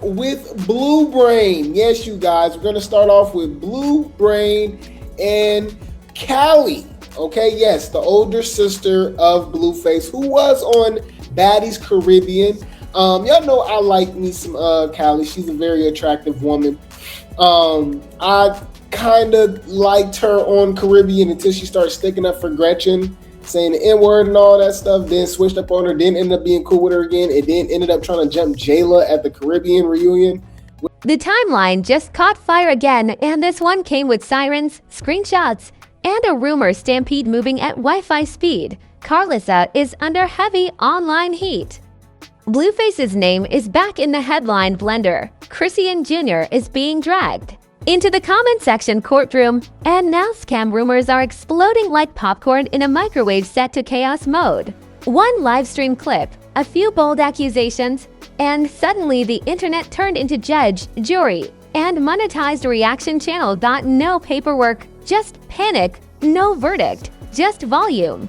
with Blue Brain. Yes, you guys, we're gonna start off with Blue Brain and Callie. Okay, yes, the older sister of Blueface, who was on Baddies Caribbean. Y'all know I like me some Callie. She's a very attractive woman. I kind of liked her on Caribbean until she started sticking up for Gretchen, saying the N-word and all that stuff, then switched up on her, then ended up being cool with her again, and then ended up trying to jump Jayla at the Caribbean reunion. The timeline just caught fire again, and this one came with sirens, screenshots, and a rumor stampede moving at Wi-Fi speed. Karlissa is under heavy online heat. Blueface's name is back in the headline blender. Chrisean Jr. is being dragged into the comment section courtroom, and now scam rumors are exploding like popcorn in a microwave set to chaos mode. One live stream clip, a few bold accusations, and suddenly the internet turned into judge, jury, and monetized reaction channel. No paperwork, just panic, no verdict, just volume.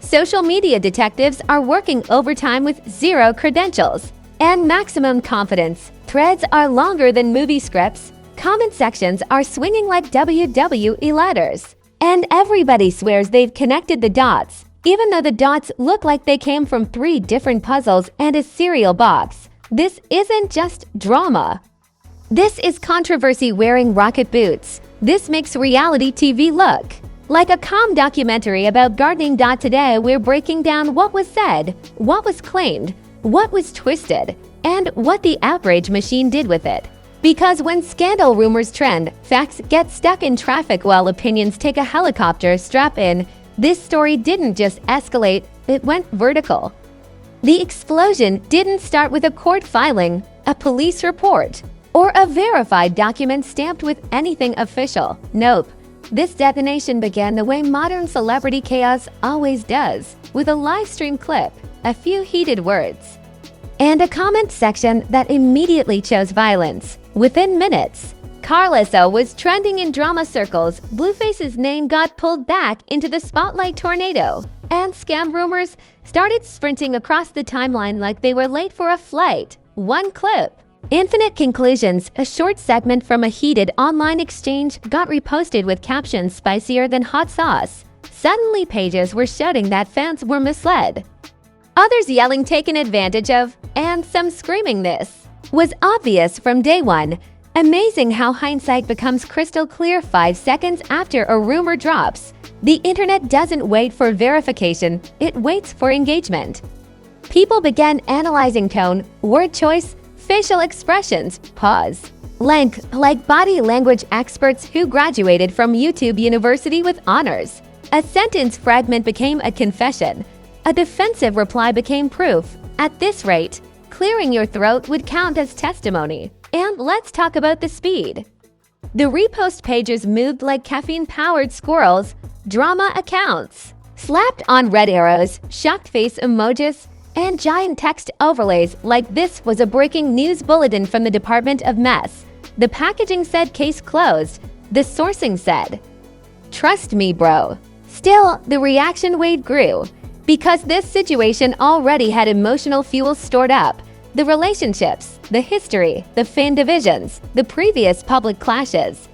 Social media detectives are working overtime with zero credentials and maximum confidence. Threads are longer than movie scripts. Comment sections are swinging like WWE ladders. And everybody swears they've connected the dots, even though the dots look like they came from 3 different puzzles and a cereal box. This isn't just drama. This is controversy wearing rocket boots. This makes reality TV look like a calm documentary about gardening. Today, we're breaking down what was said, what was claimed, what was twisted, and what the outrage machine did with it. Because when scandal rumors trend, facts get stuck in traffic while opinions take a helicopter. Strap in. This story didn't just escalate, it went vertical. The explosion didn't start with a court filing, a police report, or a verified document stamped with anything official. Nope. This detonation began the way modern celebrity chaos always does, with a live stream clip, a few heated words, and a comment section that immediately chose violence. Within minutes, Karlissa was trending in drama circles. Blueface's name got pulled back into the spotlight tornado, and scam rumors started sprinting across the timeline like they were late for a flight. One clip, Infinite Conclusions, a short segment from a heated online exchange, got reposted with captions spicier than hot sauce. Suddenly, pages were shouting that fans were misled, others yelling taken advantage of, and some screaming this was obvious from day one. Amazing how hindsight becomes crystal clear 5 seconds after a rumor drops. The internet doesn't wait for verification, it waits for engagement. People began analyzing tone, word choice, facial expressions, pause, length, like body language experts who graduated from YouTube University with honors. A sentence fragment became a confession. A defensive reply became proof. At this rate, clearing your throat would count as testimony. And let's talk about the speed. The repost pages moved like caffeine-powered squirrels. Drama accounts slapped on red arrows, shocked face emojis, and giant text overlays like this was a breaking news bulletin from the Department of Mess. The packaging said case closed. The sourcing said, "Trust me, bro." Still, the reaction wave grew because this situation already had emotional fuel stored up. The relationships, the history, the fan divisions, the previous public clashes.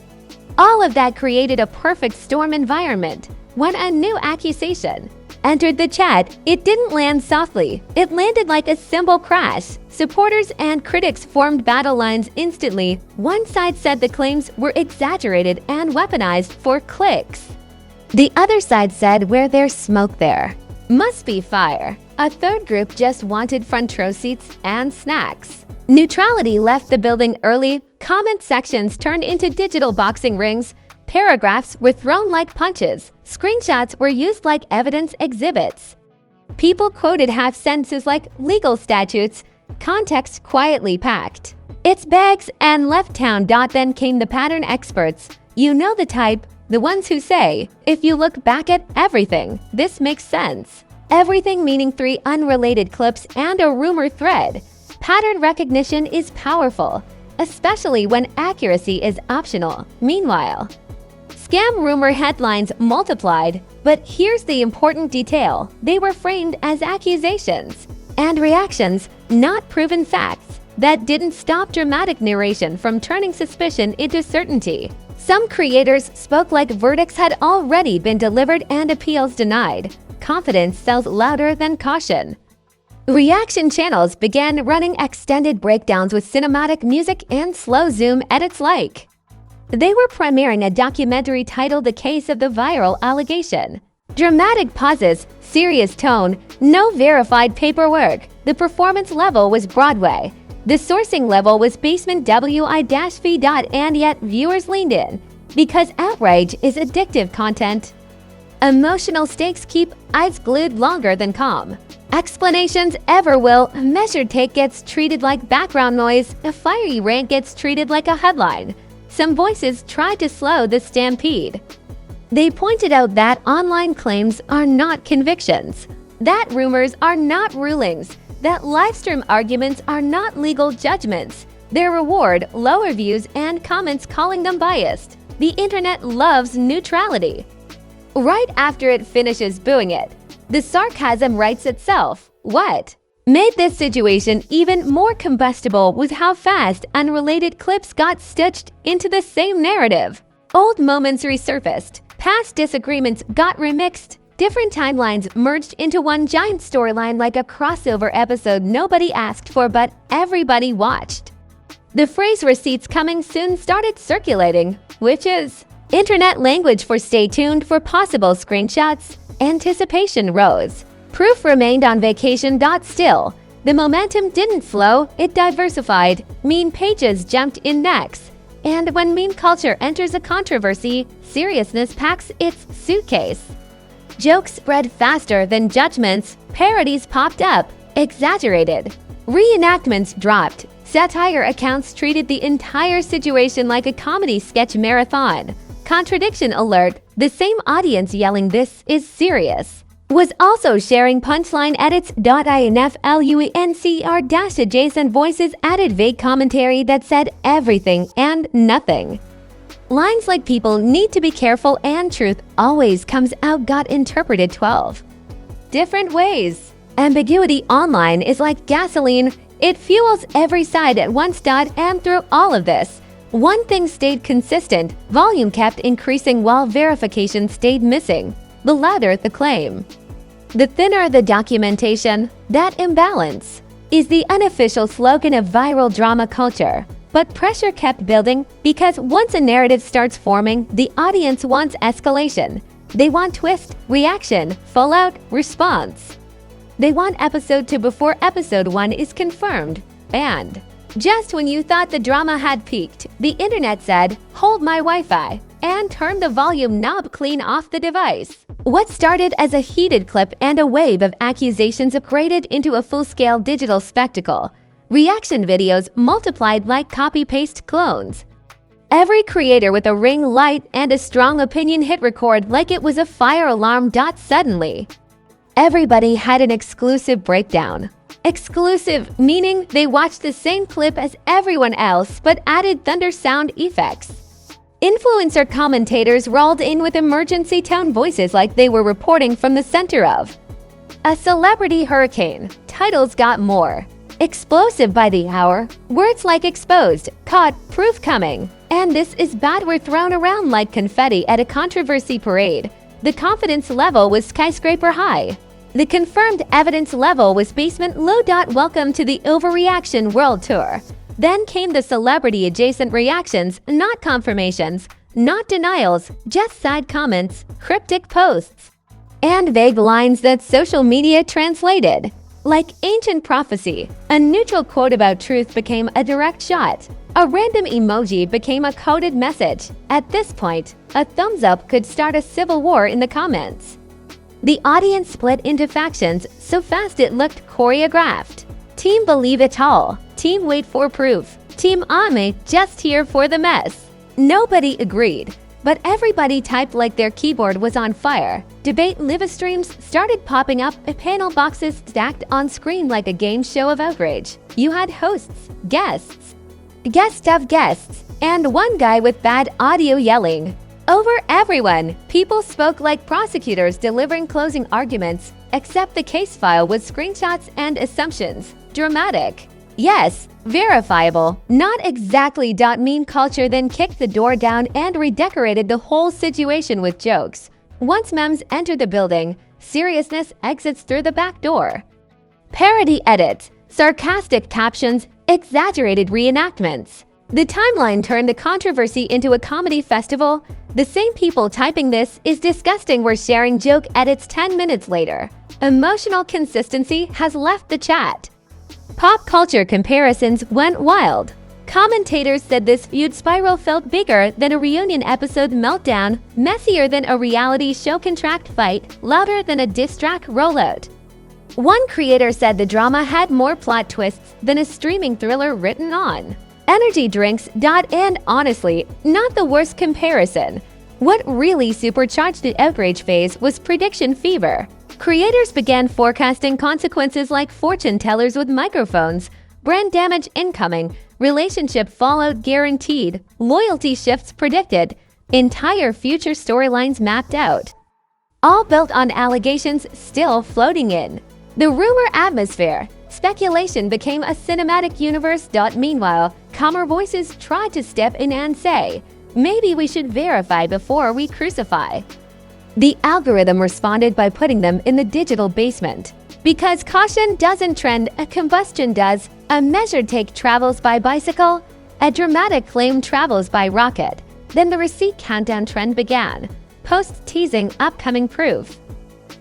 All of that created a perfect storm environment. When a new accusation entered the chat, it didn't land softly. It landed like a cymbal crash. Supporters and critics formed battle lines instantly. One side said the claims were exaggerated and weaponized for clicks. The other side said, "Where there's smoke there must be fire." A third group just wanted front row seats and snacks. Neutrality left the building early. Comment sections turned into digital boxing rings. Paragraphs were thrown like punches. Screenshots were used like evidence exhibits. People quoted half sentences like legal statutes. Context quietly packed. It's bags and left town. Then came the pattern experts. You know the type. The ones who say, if you look back at everything, this makes sense. Everything meaning 3 unrelated clips and a rumor thread. Pattern recognition is powerful, especially when accuracy is optional. Meanwhile, scam rumor headlines multiplied, but here's the important detail. They were framed as accusations and reactions, not proven facts. that didn't stop dramatic narration from turning suspicion into certainty. Some creators spoke like verdicts had already been delivered and appeals denied. Confidence sells louder than caution. Reaction channels began running extended breakdowns with cinematic music and slow zoom edits like. They were premiering a documentary titled The Case of the Viral Allegation. Dramatic pauses, serious tone, no verified paperwork. The performance level was Broadway. The sourcing level was basement WI-V. And yet viewers leaned in because outrage is addictive content. Emotional stakes keep eyes glued longer than calm. Explanations ever will. Measured take gets treated like background noise. A fiery rant gets treated like a headline. Some voices tried to slow the stampede. They pointed out that online claims are not convictions, that rumors are not rulings, that livestream arguments are not legal judgments. Their reward, lower views and comments calling them biased. The internet loves neutrality. Right after it finishes booing it, the sarcasm writes itself. What made this situation even more combustible was how fast unrelated clips got stitched into the same narrative. Old moments resurfaced, past disagreements got remixed, different timelines merged into one giant storyline like a crossover episode nobody asked for but everybody watched. The phrase "receipts coming soon" started circulating, which is internet language for stay tuned for possible screenshots. Anticipation rose. Proof remained on vacation. Still, the momentum didn't slow, it diversified. Meme pages jumped in next. And when meme culture enters a controversy, seriousness packs its suitcase. Jokes spread faster than judgments, parodies popped up, exaggerated. Reenactments dropped. Satire accounts treated the entire situation like a comedy sketch marathon. Contradiction alert, the same audience yelling "this is serious" was also sharing punchline edits. Influencer adjacent voices added vague commentary that said everything and nothing. Lines like "people need to be careful" and "truth always comes out" got interpreted 12 different ways. Ambiguity online is like gasoline, it fuels every side at once. And through all of this, one thing stayed consistent: volume kept increasing while verification stayed missing. The louder the claim, the thinner the documentation. That imbalance is the unofficial slogan of viral drama culture. But pressure kept building because once a narrative starts forming, the audience wants escalation. They want twist, reaction, fallout, response. They want episode 2 before episode 1 is confirmed. And just when you thought the drama had peaked, the internet said, "Hold my Wi-Fi," and turned the volume knob clean off the device. What started as a heated clip and a wave of accusations upgraded into a full-scale digital spectacle. Reaction videos multiplied like copy-paste clones. Every creator with a ring light and a strong opinion hit record like it was a fire alarm. Suddenly, everybody had an exclusive breakdown. Exclusive meaning they watched the same clip as everyone else but added thunder sound effects. Influencer commentators rolled in with emergency tone voices like they were reporting from the center of a celebrity hurricane. Titles got more explosive by the hour. Words like "exposed," "caught," "proof coming," and "this is bad" were thrown around like confetti at a controversy parade. The confidence level was skyscraper high. The confirmed evidence level was basement low. Welcome to the Overreaction World Tour. Then came the celebrity-adjacent reactions, not confirmations, not denials, just side comments, cryptic posts, and vague lines that social media translated. Like ancient prophecy, a neutral quote about truth became a direct shot. A random emoji became a coded message. At this point, a thumbs up could start a civil war in the comments. The audience split into factions so fast it looked choreographed. Team believe it all. Team wait for proof. Team I'm just here for the mess. Nobody agreed, but everybody typed like their keyboard was on fire. Debate live streams started popping up, panel boxes stacked on screen like a game show of outrage. You had hosts, guests of guests, and one guy with bad audio yelling over everyone. People spoke like prosecutors delivering closing arguments, except the case file was screenshots and assumptions. Dramatic. Yes, Verifiable, not exactly. Meme culture then kicked the door down and redecorated the whole situation with jokes. Once memes enter the building, seriousness exits through the back door. Parody edits, sarcastic captions, exaggerated reenactments. The timeline turned the controversy into a comedy festival. The same people typing "this is disgusting" were sharing joke edits 10 minutes later. Emotional consistency has left the chat. Pop culture comparisons went wild. Commentators said this feud spiral felt bigger than a reunion episode meltdown, messier than a reality show contract fight, louder than a diss track rollout. One creator said the drama had more plot twists than a streaming thriller written on energy drinks. And honestly, not the worst comparison. What really supercharged the outrage phase was prediction fever. Creators began forecasting consequences like fortune tellers with microphones, brand damage incoming, relationship fallout guaranteed, loyalty shifts predicted, entire future storylines mapped out. All built on allegations still floating in. The rumor atmosphere. Speculation became a cinematic universe. Meanwhile, calmer voices tried to step in and say, maybe we should verify before we crucify. The algorithm responded by putting them in the digital basement. Because caution doesn't trend, a combustion does. A measured take travels by bicycle. A dramatic claim travels by rocket. Then the receipt countdown trend began. Posts teasing upcoming proof.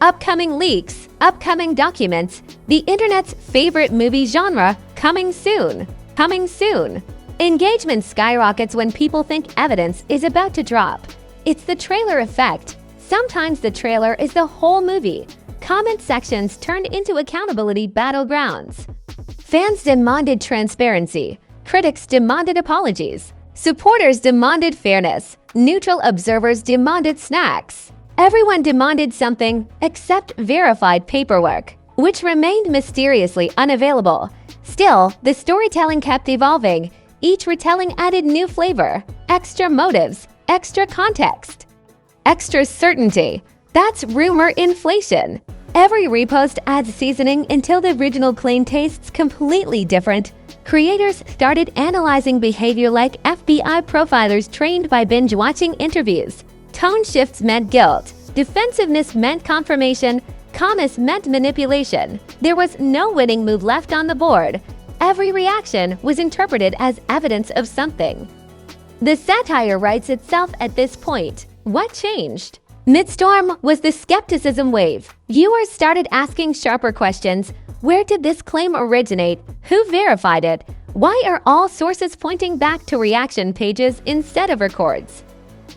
Upcoming leaks, upcoming documents, the internet's favorite movie genre, coming soon. Coming soon. Engagement skyrockets when people think evidence is about to drop. It's the trailer effect. Sometimes the trailer is the whole movie. Comment sections turned into accountability battlegrounds. Fans demanded transparency. Critics demanded apologies. Supporters demanded fairness. Neutral observers demanded snacks. Everyone demanded something except verified paperwork, which remained mysteriously unavailable. Still, the storytelling kept evolving. Each retelling added new flavor, extra motives, extra context. Extra certainty. That's rumor inflation. Every repost adds seasoning until the original claim tastes completely different. Creators started analyzing behavior like FBI profilers trained by binge-watching interviews. Tone shifts meant guilt. Defensiveness meant confirmation. Calmness meant manipulation. There was no winning move left on the board. Every reaction was interpreted as evidence of something. The satire writes itself at this point. What changed? Midstorm was the skepticism wave. Viewers started asking sharper questions. Where did this claim originate? Who verified it? Why are all sources pointing back to reaction pages instead of records?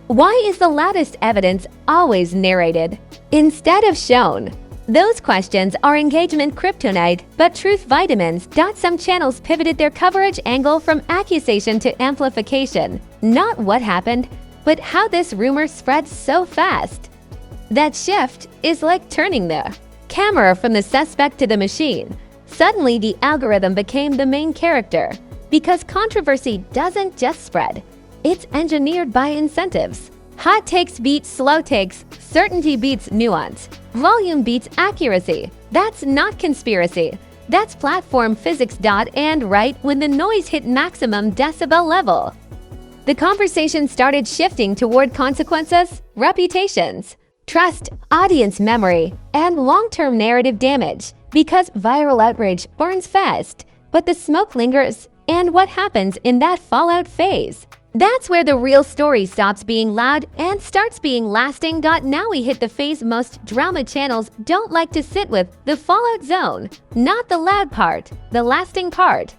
Why is the loudest evidence always narrated instead of shown? Those questions are engagement kryptonite, but truth vitamins. Some channels pivoted their coverage angle from accusation to amplification. Not what happened, but how this rumor spread so fast. That shift is like turning the camera from the suspect to the machine. Suddenly, the algorithm became the main character. Because controversy doesn't just spread, it's engineered by incentives. Hot takes beat slow takes, certainty beats nuance, volume beats accuracy. That's not conspiracy. That's platform physics. And right when the noise hit maximum decibel level, the conversation started shifting toward consequences, reputations, trust, audience memory, and long-term narrative damage. Because viral outrage burns fast, but the smoke lingers. And what happens in that fallout phase? That's where the real story stops being loud and starts being lasting. Now we hit the phase most drama channels don't like to sit with, the fallout zone. Not the loud part, the lasting part.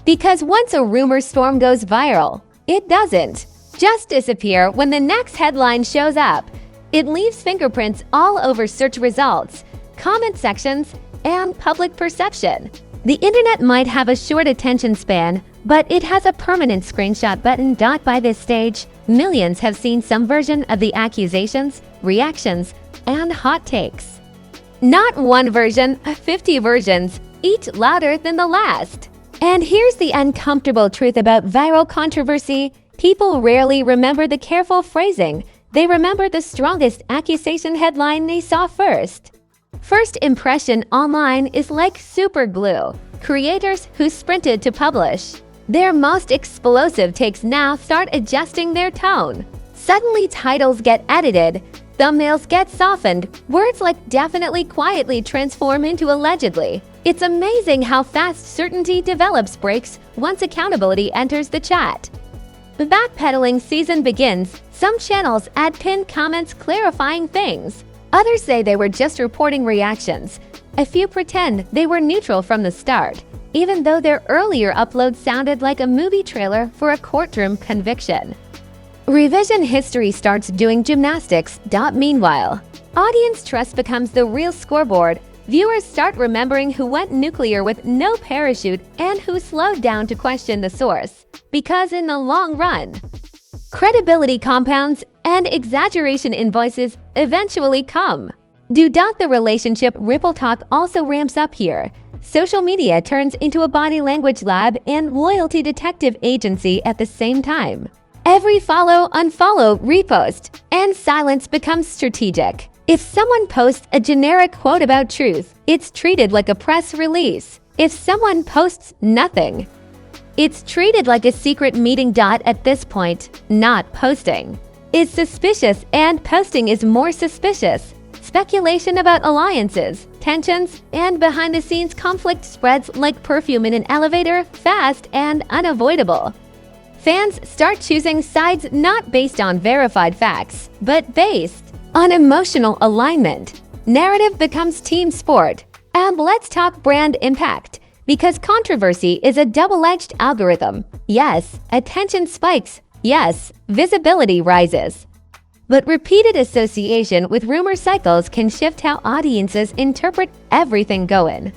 Because once a rumor storm goes viral, it doesn't just disappear when the next headline shows up. It leaves fingerprints all over search results, comment sections, and public perception. The internet might have a short attention span, but it has a permanent screenshot button. By this stage, millions have seen some version of the accusations, reactions, and hot takes. Not one version, 50 versions, each louder than the last. And here's the uncomfortable truth about viral controversy. People rarely remember the careful phrasing. They remember the strongest accusation headline they saw first. First impression online is like super glue. creators who sprinted to publish. Their most explosive takes now start adjusting their tone. Suddenly titles get edited, thumbnails get softened, words like definitely quietly transform into allegedly. It's amazing how fast certainty develops breaks once accountability enters the chat. The backpedaling season begins. Some channels add pinned comments clarifying things. Others say they were just reporting reactions. A few pretend they were neutral from the start, even though their earlier upload sounded like a movie trailer for a courtroom conviction. Revision history starts doing gymnastics. Meanwhile, audience trust becomes the real scoreboard. Viewers start remembering who went nuclear with no parachute and who slowed down to question the source. Because in the long run, credibility compounds and exaggeration in voices eventually come. The relationship ripple talk also ramps up here. Social media turns into a body language lab and loyalty detective agency at the same time. Every follow, unfollow, repost, and silence becomes strategic. If someone posts a generic quote about truth, it's treated like a press release. If someone posts nothing, it's treated like a secret meeting. At this point, not posting is suspicious and posting is more suspicious. Speculation about alliances, tensions, and behind-the-scenes conflict spreads like perfume in an elevator, fast and unavoidable. Fans start choosing sides not based on verified facts, but based on emotional alignment. Narrative becomes team sport. And let's talk brand impact, because controversy is a double-edged algorithm. Yes, attention spikes. Yes, visibility rises. But repeated association with rumor cycles can shift how audiences interpret everything going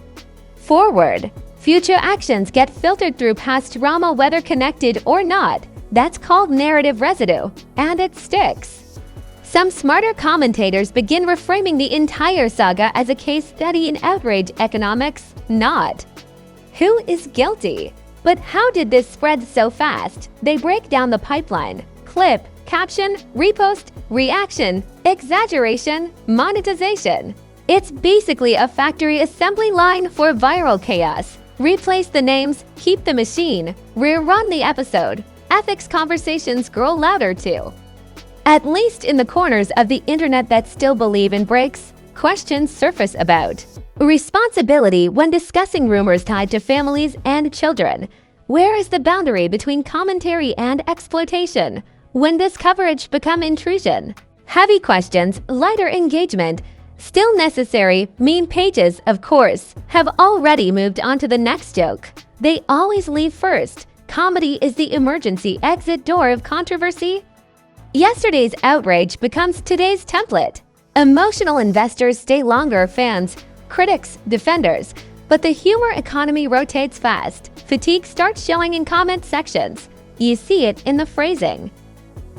forward. Future actions get filtered through past drama, whether connected or not. That's called narrative residue, and it sticks. Some smarter commentators begin reframing the entire saga as a case study in outrage economics, not who is guilty, but how did this spread so fast. They break down the pipeline: clip, caption, repost, reaction, exaggeration, monetization. It's basically a factory assembly line for viral chaos. Replace the names, keep the machine, rerun the episode. Ethics conversations grow louder too. At least in the corners of the internet that still believe in breaks, questions surface about responsibility when discussing rumors tied to families and children. Where is the boundary between commentary and exploitation? When does coverage become intrusion? Heavy questions, lighter engagement, still necessary. Meme pages, of course, have already moved on to the next joke. They always leave first. Comedy is the emergency exit door of controversy. Yesterday's outrage becomes today's template. Emotional investors stay longer, fans, critics, defenders. But the humor economy rotates fast. Fatigue starts showing in comment sections. You see it in the phrasing.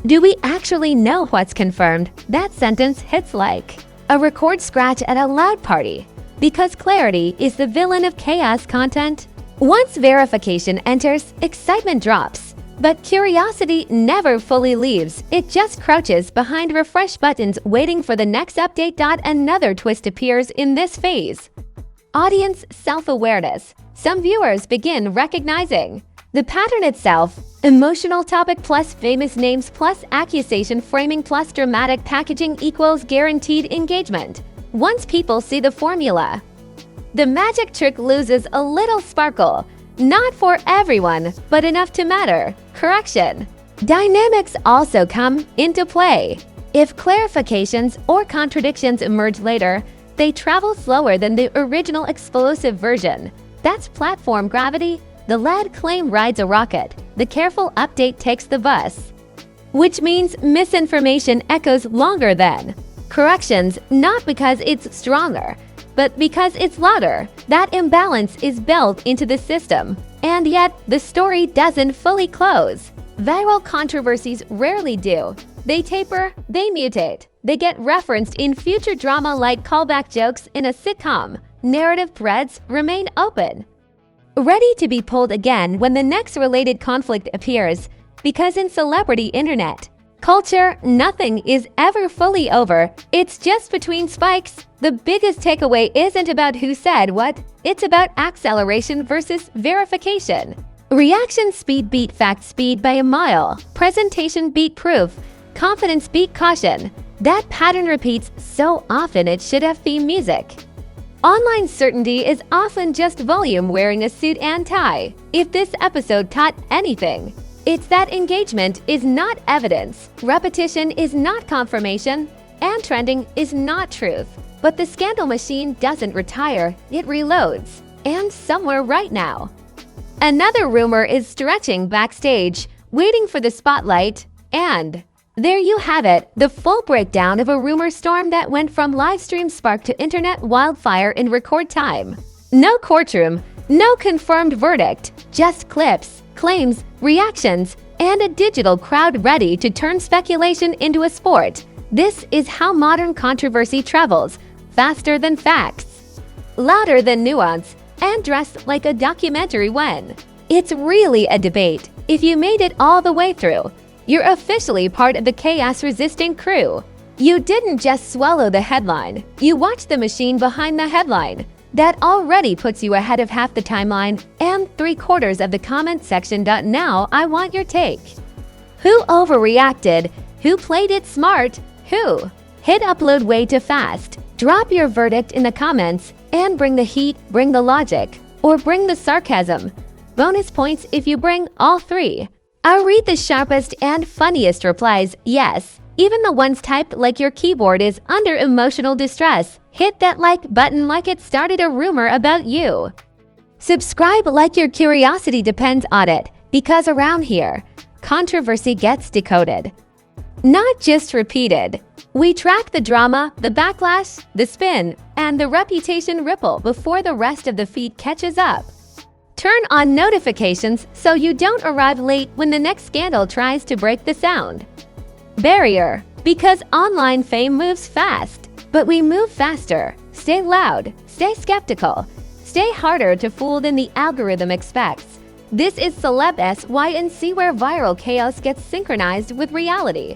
Do we actually know what's confirmed? That sentence hits like a record scratch at a loud party. Because clarity is the villain of chaos content. Once verification enters, excitement drops. But curiosity never fully leaves. It just crouches behind refresh buttons waiting for the next update. Another twist appears in this phase. Audience self-awareness. Some viewers begin recognizing the pattern itself: emotional topic plus famous names plus accusation framing plus dramatic packaging equals guaranteed engagement. Once people see the formula, the magic trick loses a little sparkle. Not for everyone, but enough to matter. Correction. Dynamics also come into play. If clarifications or contradictions emerge later, they travel slower than the original explosive version. That's platform gravity. The loud claim rides a rocket. The careful update takes the bus. Which means misinformation echoes longer than corrections, not because it's stronger, but because it's louder. That imbalance is built into the system. And yet, the story doesn't fully close. Viral controversies rarely do. They taper, they mutate. They get referenced in future drama like callback jokes in a sitcom. Narrative threads remain open, ready to be pulled again when the next related conflict appears. Because in celebrity internet, Culture, nothing is ever fully over. It's just between spikes. The biggest takeaway isn't about who said what, it's about acceleration versus verification. Reaction speed beat fact speed by a mile. Presentation beat proof. Confidence beat caution. That pattern repeats so often it should have theme music. Online certainty is often just volume wearing a suit and tie. If this episode taught anything, it's that engagement is not evidence, repetition is not confirmation, and trending is not truth. But the scandal machine doesn't retire, it reloads. And somewhere right now. Another rumor is stretching backstage, waiting for the spotlight, and there you have it, the full breakdown of a rumor storm that went from livestream spark to internet wildfire in record time. No courtroom, no confirmed verdict, just clips, claims, reactions, and a digital crowd ready to turn speculation into a sport. This is how modern controversy travels, faster than facts, louder than nuance, and dressed like a documentary when it's really a debate. If you made it all the way through, you're officially part of the chaos-resisting crew. You didn't just swallow the headline, you watched the machine behind the headline. That already puts you ahead of half the timeline and 3/4 of the comment section. Now I want your take. Who overreacted? Who played it smart? Who hit upload way too fast? Drop your verdict in the comments and bring the heat, bring the logic, or bring the sarcasm. Bonus points if you bring all three. I'll read the sharpest and funniest replies, yes, even the ones typed like your keyboard is under emotional distress. Hit that like button like it started a rumor about you. Subscribe like your curiosity depends on it, because around here, controversy gets decoded, not just repeated. We track the drama, the backlash, the spin, and the reputation ripple before the rest of the feed catches up. Turn on notifications so you don't arrive late when the next scandal tries to break the sound barrier, because online fame moves fast, but we move faster. Stay loud, stay skeptical, stay harder to fool than the algorithm expects. This is Celeb SYNC, where viral chaos gets synchronized with reality.